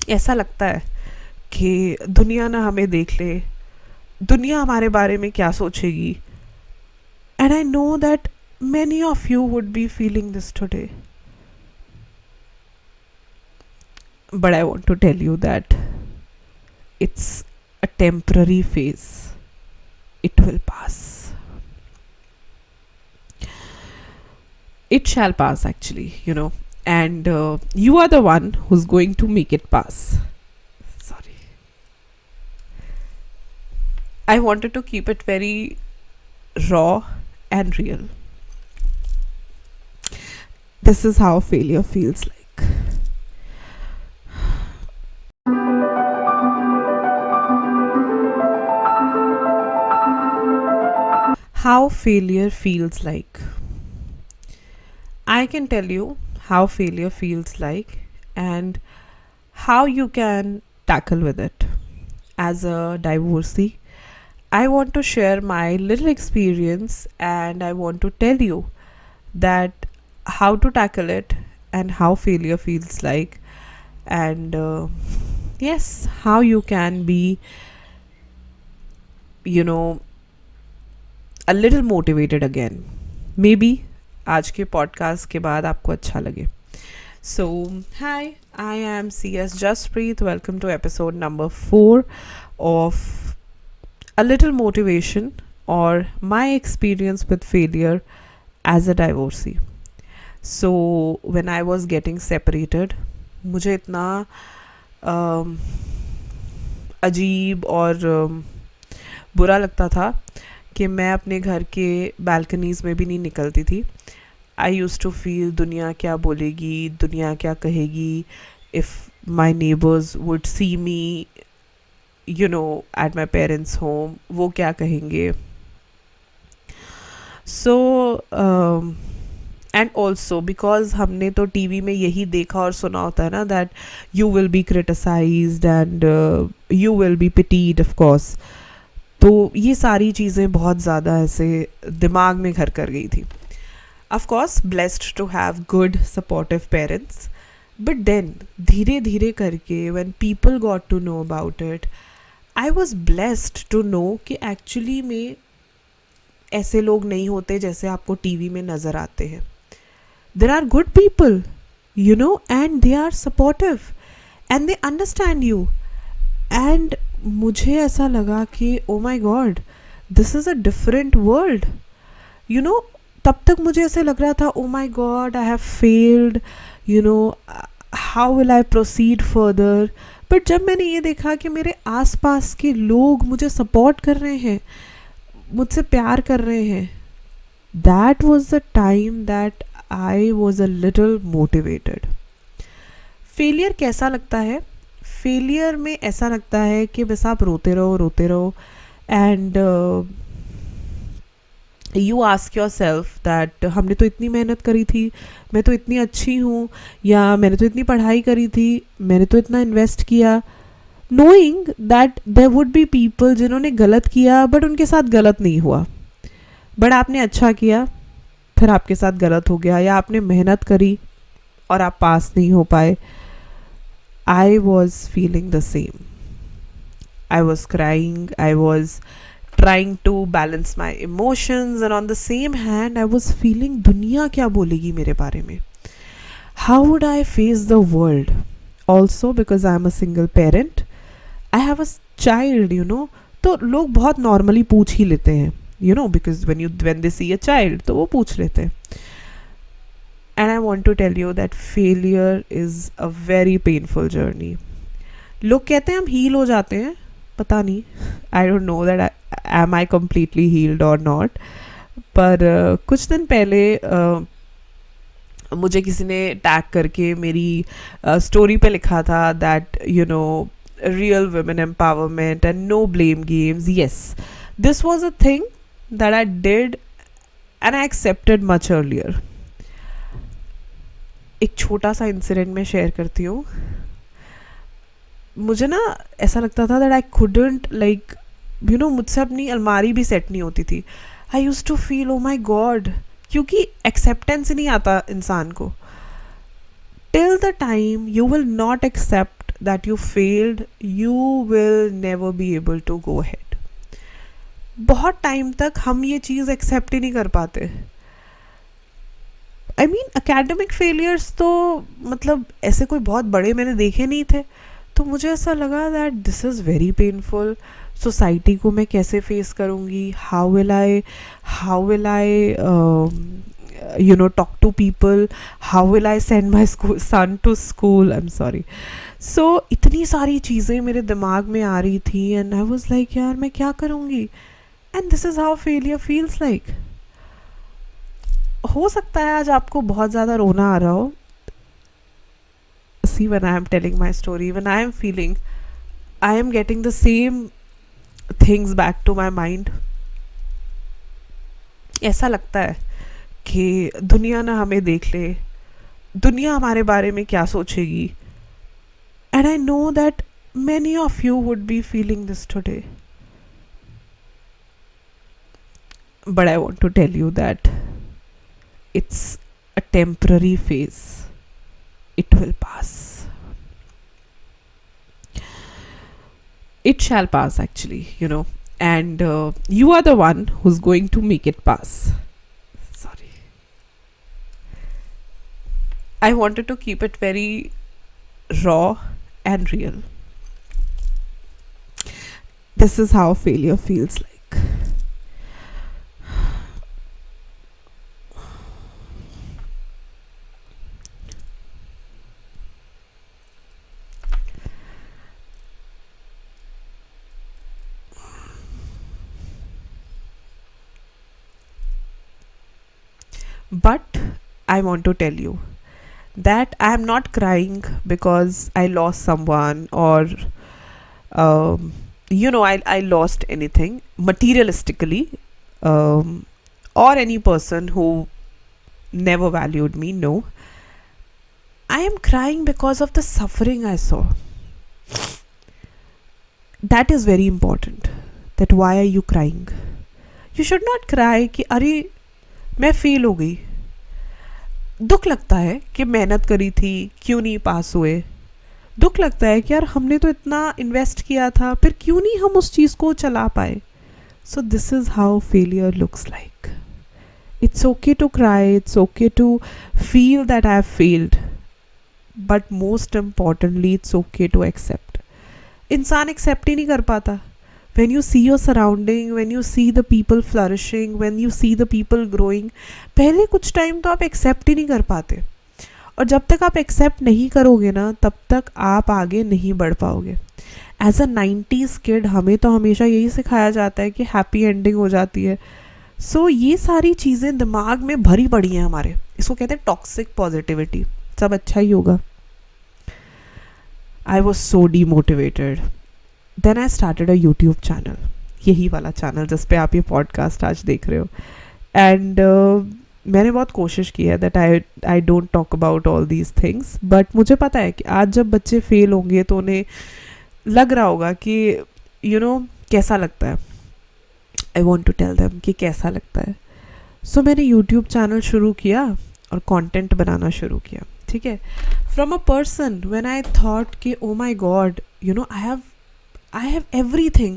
ऐसा लगता है कि दुनिया ना हमें देख ले, दुनिया हमारे बारे में क्या सोचेगी. And I know that many of you would be feeling this today. But I want to tell you that it's a temporary phase. It will pass. It shall pass, actually, you know. And you are the one who's going to make it pass. Sorry. I wanted to keep it very raw and real. This is how failure feels like. How failure feels like. I can tell you how failure feels like and how you can tackle with it. As a divorcee, I want to share my little experience and I want to tell you that how to tackle it and how failure feels like, and yes, how you can be, you know, a little motivated again. Maybe आज के podcast के बाद आपको अच्छा लगे. So, hi, I am CS Jaspreet. Welcome to episode number 4 of A Little Motivation or my experience with failure as a divorcee. So, when I was getting separated, मुझे इतना अजीब और बुरा लगता था कि मैं अपने घर के बालकनीज़ में भी नहीं निकलती थी. आई यूज़ टू फील दुनिया क्या बोलेगी, दुनिया क्या कहेगी, if my neighbours would see me you know at my parents home, वो क्या कहेंगे. सो एंड ऑल्सो बिकॉज हमने तो टीवी में यही देखा और सुना होता है ना, that you will be criticised and you will be pitied of course. तो ये सारी चीज़ें बहुत ज़्यादा ऐसे दिमाग में घर कर गई थी. Of course blessed to have good supportive parents, but then धीरे धीरे करके when people got to know about it, I was blessed to know कि एक्चुअली में ऐसे लोग नहीं होते जैसे आपको टीवी में नज़र आते हैं. There are good people, you know, and they are supportive and they understand you. एंड मुझे ऐसा लगा कि oh my God, this is a different world, you know. तब तक मुझे ऐसे लग रहा था, oh my God, I have failed, you know, how will I proceed further. But जब मैंने ये देखा कि मेरे आसपास के लोग मुझे सपोर्ट कर रहे हैं, मुझसे प्यार कर रहे हैं, that was the time that I was a little motivated. Failure कैसा लगता है? फेलियर में ऐसा लगता है कि बस आप रोते रहो and you ask your self that हमने तो इतनी मेहनत करी थी, मैं तो इतनी अच्छी हूँ, या मैंने तो इतनी पढ़ाई करी थी, मैंने तो इतना इन्वेस्ट किया, knowing that there would be people जिन्होंने गलत किया बट उनके साथ गलत नहीं हुआ, बट आपने अच्छा किया फिर आपके साथ गलत हो गया, या आपने मेहनत करी और आप पास नहीं हो पाए. I was feeling the same. I was crying, I was trying to balance my emotions, and on the same hand I was feeling दुनिया क्या बोलेगी मेरे बारे में. How would I face the world? Also because I am a single parent, I have a child, you know. तो लोग बहुत normally पूछ ही लेते हैं, you know, because when they see a child तो वो पूछ लेते हैं. And I want to tell you that failure is a very painful journey. लोग कहते हैं हम हील हो जाते हैं, पता नहीं, I don't know that am I completely healed or not. पर कुछ दिन पहले मुझे किसी ने टैग करके मेरी स्टोरी पे लिखा था that you know real women empowerment and no blame games. Yes, this was a thing that I did and I accepted much earlier. एक छोटा सा इंसिडेंट मैं शेयर करती हूँ. मुझे ना ऐसा लगता था that I couldn't like you know, मुझसे अपनी अलमारी भी सेट नहीं होती थी. I use to feel oh my God, क्योंकि एक्सेप्टेंस नहीं आता इंसान को. Till the time you will not accept that you failed, you will never be able to go ahead. बहुत टाइम तक हम ये चीज़ एक्सेप्ट ही नहीं कर पाते. आई मीन एकेडमिक फेलियर्स तो मतलब ऐसे कोई बहुत बड़े मैंने देखे नहीं थे, तो मुझे ऐसा लगा that this is very painful. Society को मैं कैसे फेस करूँगी, how will I you know, talk to people, how will I send my son to school, I'm sorry. So इतनी सारी चीज़ें मेरे दिमाग में आ रही थी and I was like यार मैं क्या करूँगी. And this is how failure feels like. हो सकता है आज आपको बहुत ज़्यादा रोना आ रहा हो. See, when I am telling my story, when I am feeling, I am getting the same things back to my mind. ऐसा लगता है कि दुनिया ना हमें देख ले, दुनिया हमारे बारे में क्या सोचेगी. And I know that many of you would be feeling this today, but I want to tell you that it's a temporary phase. It will pass. It shall pass actually, you know, and you are the one who's going to make it pass. Sorry, I wanted to keep it very raw and real. This is how failure feels like. But I want to tell you that I am not crying because I lost someone or you know, I lost anything materialistically, or any person who never valued me. No, I am crying because of the suffering I saw. That is very important. That why are you crying? You should not cry कि अरे मैं fail हो गई. दुख लगता है कि मेहनत करी थी, क्यों नहीं पास हुए. दुख लगता है कि यार हमने तो इतना इन्वेस्ट किया था, फिर क्यों नहीं हम उस चीज़ को चला पाए. So this is how failure looks like. It's okay to cry, it's okay to feel that I have failed, but most importantly it's okay to accept. इंसान एक्सेप्ट ही नहीं कर पाता. When you see your surrounding, when you see the people flourishing, when you see the people growing, पहले कुछ time तो आप accept ही नहीं कर पाते. और जब तक आप एक्सेप्ट नहीं करोगे ना, तब तक आप आगे नहीं बढ़ पाओगे. एज अ 90s किड हमें तो हमेशा यही सिखाया जाता है कि हैप्पी एंडिंग हो जाती है. सो ये सारी चीज़ें दिमाग में भरी पड़ी हैं हमारे. इसको कहते हैं टॉक्सिक पॉजिटिविटी. सब अच्छा ही होगा. I was so demotivated. Then I started a YouTube channel, यही वाला चैनल जिस पे आप ये पॉडकास्ट आज देख रहे हो. एंड मैंने बहुत कोशिश की है that I don't talk about all these things, but मुझे पता है कि आज जब बच्चे फेल होंगे तो उन्हें लग रहा होगा कि यू नो कैसा लगता है. I want to tell them कि कैसा लगता है. सो मैंने यूट्यूब चैनल शुरू किया और कंटेंट बनाना शुरू किया. ठीक है, from a person when I thought कि oh my God, you know I have everything,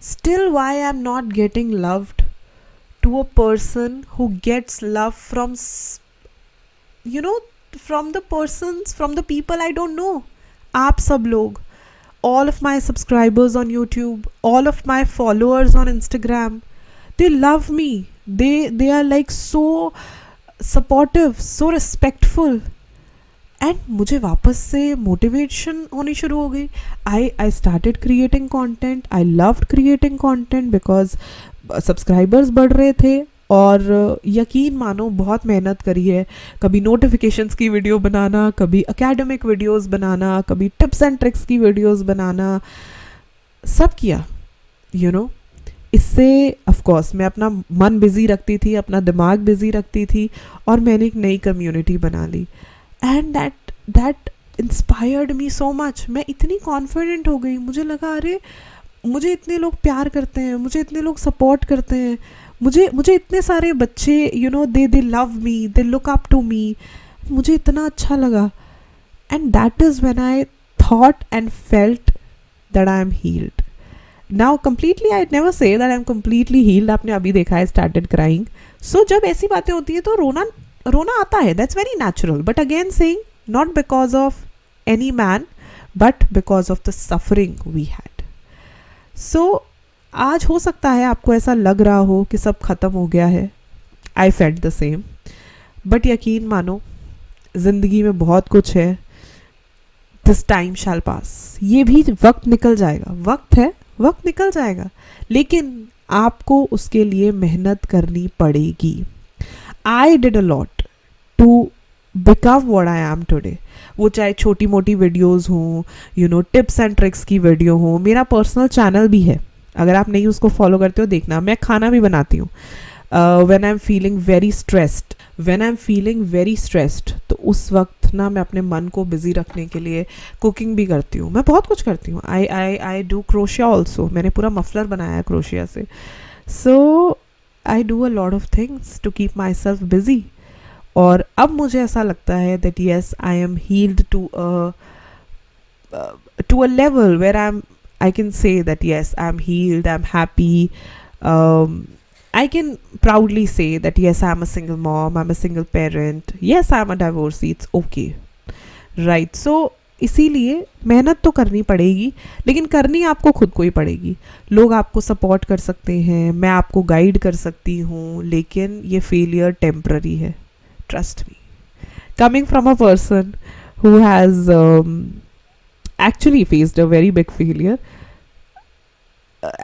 still why I'm not getting loved, to a person who gets love from you know, from the people I don't know. आप सब लोग, all of my subscribers on YouTube, all of my followers on Instagram, they love me. They are like so supportive, so respectful. And मुझे वापस से motivation होनी शुरू हो गई. I started creating content. I loved creating content because subscribers बढ़ रहे थे. और यकीन मानो बहुत मेहनत करी है. कभी नोटिफिकेशंस की वीडियो बनाना, कभी एकेडमिक वीडियोस बनाना, कभी टिप्स एंड ट्रिक्स की वीडियोस बनाना, सब किया. यू नो, इससे ऑफकोर्स मैं अपना मन बिज़ी रखती थी, अपना दिमाग बिज़ी रखती थी, और मैंने एक नई कम्युनिटी बना ली. And that inspired me so much. मैं इतनी कॉन्फिडेंट हो गई. मुझे लगा अरे मुझे इतने लोग प्यार करते हैं, मुझे इतने लोग सपोर्ट करते हैं, मुझे इतने सारे बच्चे you know they love me, they look up to me. मुझे इतना अच्छा लगा. And that is when I thought and felt that I am healed. Now completely I'd never say that I'm completely healed. आपने अभी देखा है started crying. So जब ऐसी बातें होती है तो रोना आता है, that's very natural. But again saying not because of any man but because of the suffering we had. So आज हो सकता है आपको ऐसा लग रहा हो कि सब खत्म हो गया है. I felt the same. But यकीन मानो ज़िंदगी में बहुत कुछ है. दिस टाइम शैल पास. ये भी वक्त निकल जाएगा. वक्त है, वक्त निकल जाएगा, लेकिन आपको उसके लिए मेहनत करनी पड़ेगी. I did a lot to become what I am today. वो चाहे छोटी मोटी वीडियोज़ हों, you know, tips and tricks की वीडियो हो. मेरा पर्सनल चैनल भी है, अगर आप नहीं उसको फॉलो करते हो देखना. मैं खाना भी बनाती हूँ. When I am feeling very stressed, तो उस वक्त ना मैं अपने मन को बिजी रखने के लिए कुकिंग भी करती हूँ. मैं बहुत कुछ करती हूँ. I do crochet also. मैंने पूरा मफलर बनाया है क्रोशिया से. So I do a lot of things to keep myself busy. और अब मुझे ऐसा लगता है that yes I am healed to a level where I can say that yes, I'm healed, I'm happy. I can proudly say that yes, I'm a single mom, I'm a single parent. Yes, I'm a divorcee, it's okay. Right, so इसीलिए मेहनत तो करनी पड़ेगी, लेकिन करनी आपको खुद को ही पड़ेगी. लोग आपको सपोर्ट कर सकते हैं, मैं आपको गाइड कर सकती हूँ, लेकिन ये फेलियर टेम्प्ररी है. Trust me, coming from a person who has actually faced a very big failure,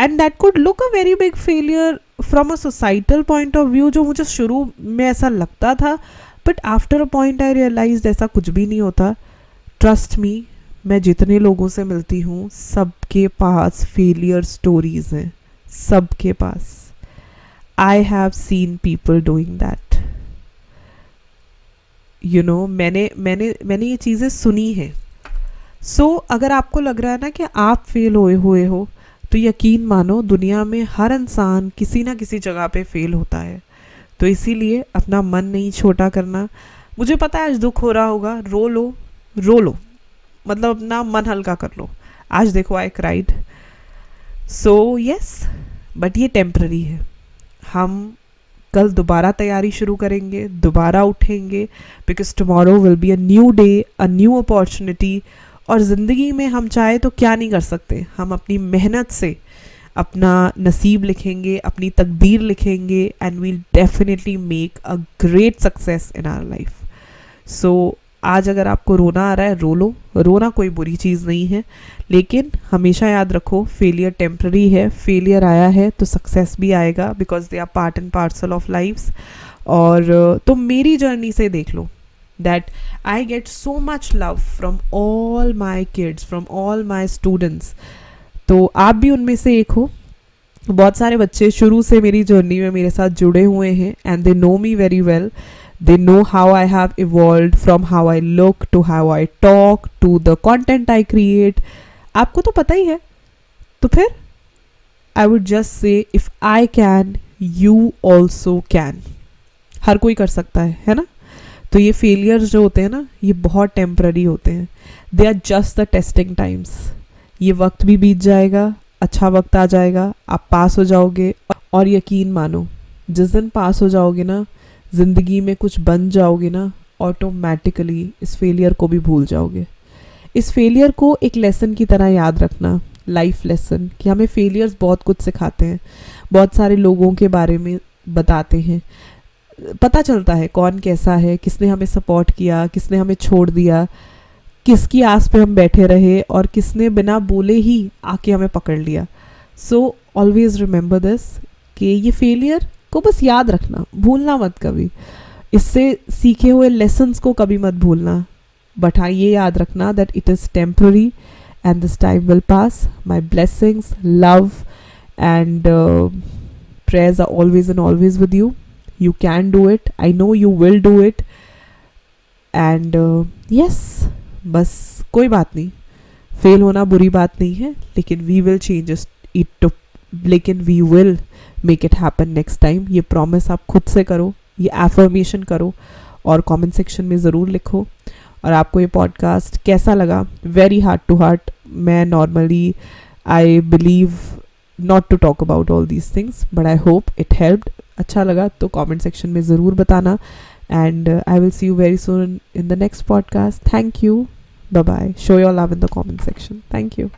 and that could look a very big failure from a societal point of view, जो मुझे शुरू में ऐसा लगता था, but after a point I realized ऐसा कुछ भी नहीं होता. Trust me, मैं जितने लोगों से मिलती हूँ सबके पास failure stories हैं, सबके पास. I have seen people doing that. You know, मैंने ये चीज़ें सुनी हैं. सो अगर आपको लग रहा है ना कि आप फेल हुए हो, तो यकीन मानो दुनिया में हर इंसान किसी ना किसी जगह पे फेल होता है. तो इसीलिए अपना मन नहीं छोटा करना. मुझे पता है आज दुख हो रहा होगा, रो लो, मतलब अपना मन हल्का कर लो. आज देखो I cried. So yes, but ये टेम्प्ररी है. हम कल दोबारा तैयारी शुरू करेंगे, दोबारा उठेंगे, because tomorrow will be a new day, a new opportunity. और ज़िंदगी में हम चाहे तो क्या नहीं कर सकते. हम अपनी मेहनत से अपना नसीब लिखेंगे, अपनी तकदीर लिखेंगे, and we'll definitely make a great success in our life. So आज अगर आपको रोना आ रहा है, रो लो. रोना कोई बुरी चीज़ नहीं है, लेकिन हमेशा याद रखो फेलियर टेम्प्ररी है. फेलियर आया है तो सक्सेस भी आएगा, because they are part and parcel of lifes. और तो मेरी जर्नी से देख लो that I get so much love from all my kids, from all my students. तो आप भी उनमें से एक हो. बहुत सारे बच्चे शुरू से मेरी जर्नी में मेरे साथ जुड़े हुए हैं, and they know me very well. They know how I have evolved from how I look to how I talk to the content I create. आपको तो पता ही है. तो फिर I would just say if I can, you also can. हर कोई कर सकता है ना. तो ये फेलियर्स जो होते हैं ना, ये बहुत टेम्प्ररी होते हैं. They are just the testing times. ये वक्त भी बीत जाएगा, अच्छा वक्त आ जाएगा, आप पास हो जाओगे. और यकीन मानो जिस दिन पास हो जाओगे ना, ज़िंदगी में कुछ बन जाओगे ना, ऑटोमेटिकली इस फेलियर को भी भूल जाओगे. इस फेलियर को एक लेसन की तरह याद रखना, लाइफ लेसन, कि हमें फेलियर्स बहुत कुछ सिखाते हैं. बहुत सारे लोगों के बारे में बताते हैं, पता चलता है कौन कैसा है, किसने हमें सपोर्ट किया, किसने हमें छोड़ दिया, किसकी आस पे हम बैठे रहे, और किसने बिना बोले ही आके हमें पकड़ लिया. सो ऑलवेज रिमेंबर दिस, कि ये फेलियर को बस याद रखना, भूलना मत कभी. इससे सीखे हुए लेसन्स को कभी मत भूलना. बट हाँ, ये याद रखना that it is temporary and this time will pass. My blessings, love and prayers are always and always with you. You can do it. I know you will do it. And yes, बस कोई बात नहीं. Fail होना बुरी बात नहीं है, लेकिन we will change it to, लेकिन we will make it happen next time. ये प्रॉमिस आप खुद से करो, ये एफर्मेशन करो, और कमेंट सेक्शन में ज़रूर लिखो. और आपको ये पॉडकास्ट कैसा लगा. Very heart to heart. मैं normally I believe not to talk about all these things, but I hope it helped. अच्छा लगा तो कमेंट सेक्शन में ज़रूर बताना. And I will see you very soon in the next podcast. Thank you. Bye bye. Show your love in the comment section. Thank you.